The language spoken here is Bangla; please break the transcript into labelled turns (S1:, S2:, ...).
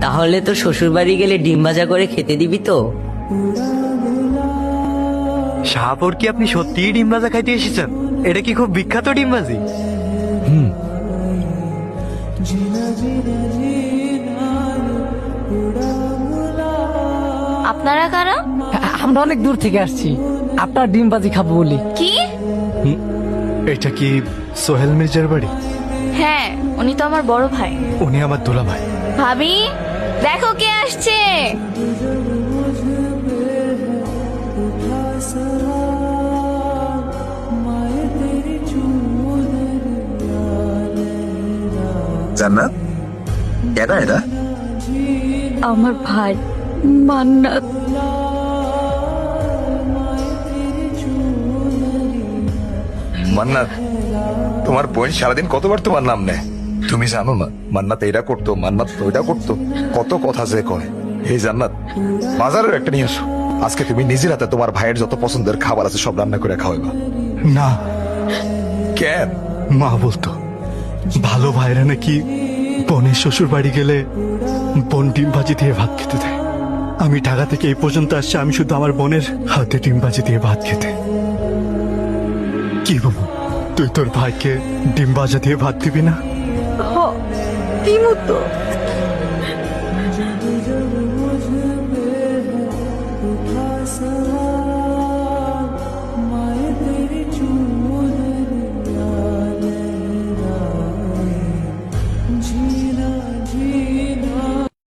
S1: তাহলে তো শ্বশুর বাড়ি গেলে ডিম ভাজা করে খেতে দিবি তো?
S2: শাহপুর কি আপনি সত্যিই ডিম ভাজা খাইতে এসেছেন? এটা কি খুব বিখ্যাত ডিম ভাজি?
S3: আপনারা কারা?
S4: আমরা অনেক দূর থেকে আসছি আপনার ডিম বাজি খাবো বলি।
S3: কি?
S5: এটা কি সোহেল মির্জার বাড়ি?
S3: হ্যাঁ, উনি তো আমার বড় ভাই।
S5: উনি আমার দুলা ভাই।
S3: ভাবি, দেখো কে আসছে।
S6: জান্নাত, কেডা এটা?
S3: আমার ভাই মান্নাত।
S6: মান্নাত, তোমার বোন সারাদিন কতবার তোমার নাম নেয়? তুমি জানো না মান্নাত এটা করতো, মান্নাত ওইটা করতো, কত কথা যে কয়। এই জান্নাত, বাজারের একটা নিয়ে আসো। আজকে তুমি নিজের হাতে তোমার ভাইয়ের যত পছন্দের খাবার আছে সব রান্না করে খাওয়াইবা।
S5: না,
S6: কেন?
S5: মা বলতো ভালো ভাইরা নাকি বোনের শ্বশুর বাড়ি গেলে বোন ডিম ভাজি দিয়ে ভাত খেতে দেয়। আমি ঢাকা থেকে এই পর্যন্ত আসছি, আমি শুধু আমার বোনের হাতে ডিম ভাজি দিয়ে ভাত খেতে। কি বাবু, তুই তোর ভাইকে ডিম ভাজা দিয়ে ভাত দিবি না?
S3: দিমু তো।